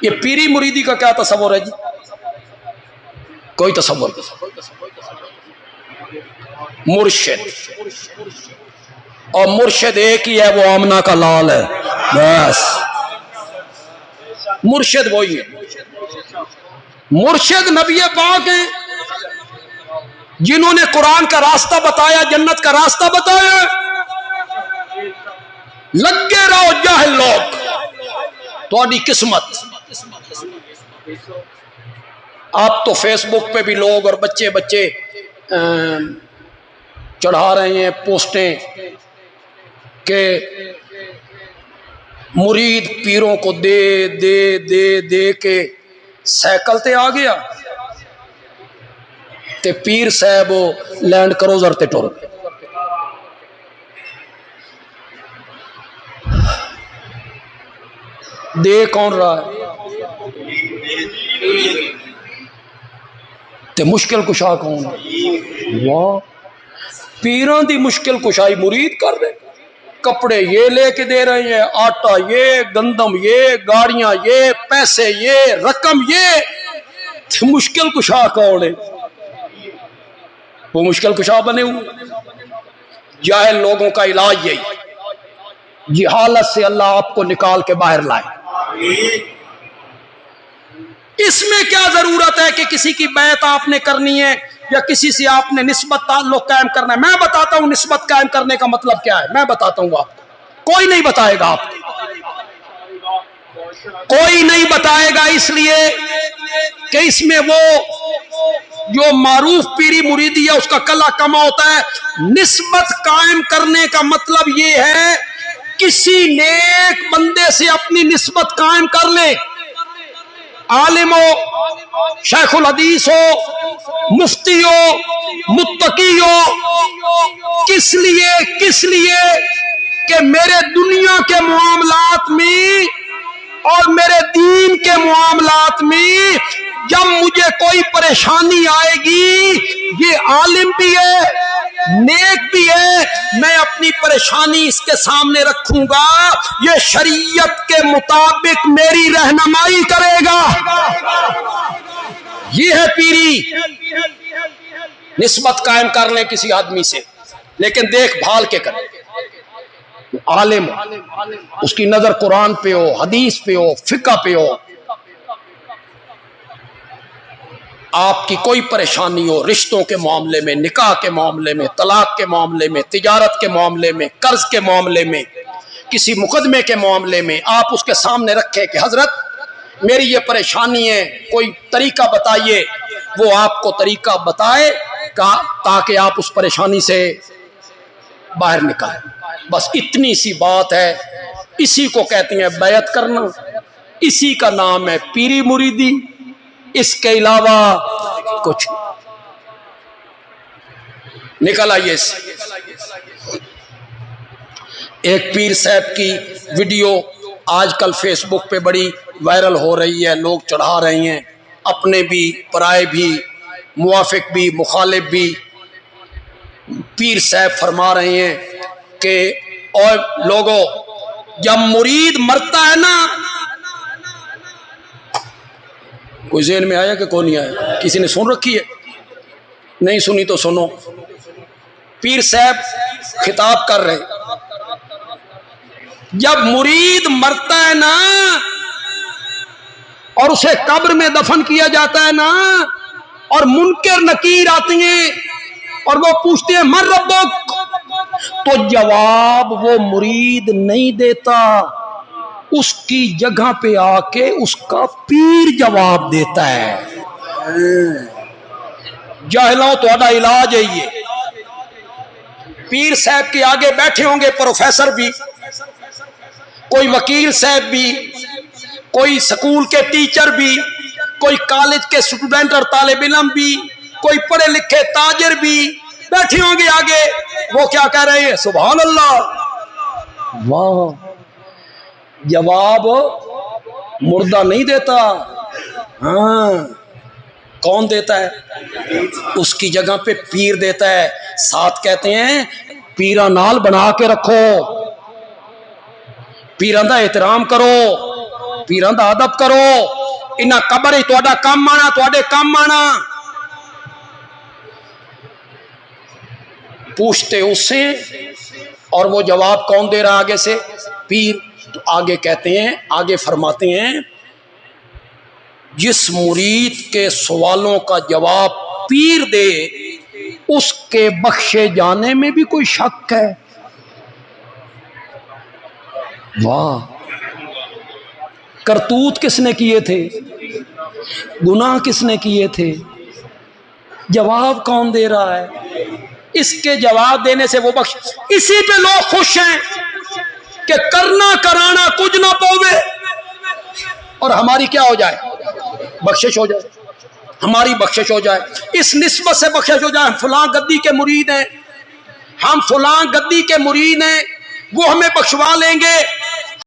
یہ پیری مریدی کا کیا تصور ہے جی؟ کوئی تصور مرشد، اور مرشد ایک ہی ہے، وہ آمنہ کا لال ہے، بس مرشد وہی ہے۔ مرشد نبی پاک ہیں جنہوں نے قرآن کا راستہ بتایا، جنت کا راستہ بتایا۔ لگے رہو جاہل لوگ، تھوڑی قسمت۔ آپ تو فیس بک پہ بھی لوگ اور بچے چڑھا رہے ہیں پوسٹیں کہ مرید پیروں کو دے دے دے دے کے سائیکل تے آ گیا تے پیر صاحب لینڈ کروزر تے ٹر گئے۔ دے کون رہا ہے؟ تے مشکل کشا کون ہے؟ واہ، پیروں دی مشکل کشائی مرید کر رہے، کپڑے یہ لے کے دے رہے ہیں، آٹا یہ، گندم یہ، گاڑیاں یہ، پیسے یہ، رقم یہ، تے مشکل کشا کون ہے؟ وہ مشکل کشا بنے ہوئے۔ جاہل لوگوں کا علاج یہی، جہالت سے اللہ آپ کو نکال کے باہر لائے۔ اس میں کیا ضرورت ہے کہ کسی کی بیعت آپ نے کرنی ہے یا کسی سے آپ نے نسبت تعلق قائم کرنا ہے؟ میں بتاتا ہوں نسبت قائم کرنے کا مطلب کیا ہے، میں بتاتا ہوں آپ کو، کوئی نہیں بتائے گا، آپ کوئی نہیں بتائے گا، اس لیے کہ اس میں وہ جو معروف پیری مریدی ہے اس کا کلا کما ہوتا ہے۔ نسبت قائم کرنے کا مطلب یہ ہے کسی نیک بندے سے اپنی نسبت قائم کر لے، عالم ہو، شیخ الحدیث ہو، مفتی ہو، متقی ہو، کس لیے کہ میرے دنیا کے معاملات میں اور میرے دین کے معاملات میں جب مجھے کوئی پریشانی آئے گی، یہ عالم بھی ہے، نیک بھی ہے، میں اپنی پریشانی اس کے سامنے رکھوں گا، یہ شریعت کے مطابق میری رہنمائی کرے گا۔ یہ ہے پیری، نسبت قائم کر لیں کسی آدمی سے، لیکن دیکھ بھال کے کریں۔ عالم اس کی نظر قرآن پہ ہو، حدیث پہ ہو، فقہ پہ ہو، آپ کی کوئی پریشانی ہو رشتوں کے معاملے میں، نکاح کے معاملے میں، طلاق کے معاملے میں، تجارت کے معاملے میں، قرض کے معاملے میں، کسی مقدمے کے معاملے میں، آپ اس کے سامنے رکھیں کہ حضرت میری یہ پریشانی ہے، کوئی طریقہ بتائیے، وہ آپ کو طریقہ بتائے تاکہ آپ اس پریشانی سے باہر نکالیں۔ بس اتنی سی بات ہے، اسی کو کہتے ہیں بیعت کرنا، اسی کا نام ہے پیری مریدی، اس کے علاوہ کچھ نکل آئیے۔ ایک پیر صاحب کی ویڈیو آج کل فیس بک پہ بڑی وائرل ہو رہی ہے، لوگ چڑھا رہے ہیں، اپنے بھی پرائے بھی، موافق بھی مخالف بھی۔ پیر صاحب فرما رہے ہیں کہ اور لوگوں جب مرید مرتا ہے نا، کوئی ذہن میں آیا کہ کوئی نہیں آیا؟ کسی نے سن رکھی ہے؟ نہیں سنی تو سنو۔ پیر صاحب خطاب کر رہے، جب مرید مرتا ہے نا اور اسے قبر میں دفن کیا جاتا ہے نا، اور منکر نکیر آتی ہیں اور وہ پوچھتے ہیں من ربک، تو جواب وہ مرید نہیں دیتا، اس کی جگہ پہ آ کے اس کا پیر جواب دیتا ہے۔ جاہلوں تہاڈا علاج ہے یہ۔ پیر صاحب کے آگے بیٹھے ہوں گے پروفیسر بھی، کوئی وکیل صاحب بھی، کوئی سکول کے ٹیچر بھی، کوئی کالج کے اسٹوڈنٹ اور طالب علم بھی، کوئی پڑھے لکھے تاجر بھی بیٹھے ہوں گے آگے، وہ کیا کہہ رہے ہیں؟ سبحان اللہ، واہ، جواب مردہ نہیں دیتا، ہاں کون دیتا ہے؟ اس کی جگہ پہ پیر دیتا ہے۔ ساتھ کہتے ہیں پیرا نال بنا کے رکھو، پیران دا احترام کرو، پیراں دا ادب کرو، انہاں قبر ہی تہاڈا کام آنا، تہاڈے کام آنا۔ پوچھتے اس سے اور وہ جواب کون دے رہا آگے سے؟ پیر۔ تو آگے کہتے ہیں، آگے فرماتے ہیں جس مرید کے سوالوں کا جواب پیر دے اس کے بخشے جانے میں بھی کوئی شک ہے؟ واہ! کرتوت کس نے کیے تھے؟ گناہ کس نے کیے تھے؟ جواب کون دے رہا ہے؟ اس کے جواب دینے سے وہ بخش۔ اسی پہ لوگ خوش ہیں کہ کرنا کرانا کچھ نہ پوے اور ہماری کیا ہو جائے؟ بخشش ہو جائے، ہماری بخشش ہو جائے، اس نسبت سے بخشش ہو جائے۔ ہم فلاں گدی کے مرید ہیں، ہم فلاں گدی کے مرید ہیں، وہ ہمیں بخشوا لیں گے،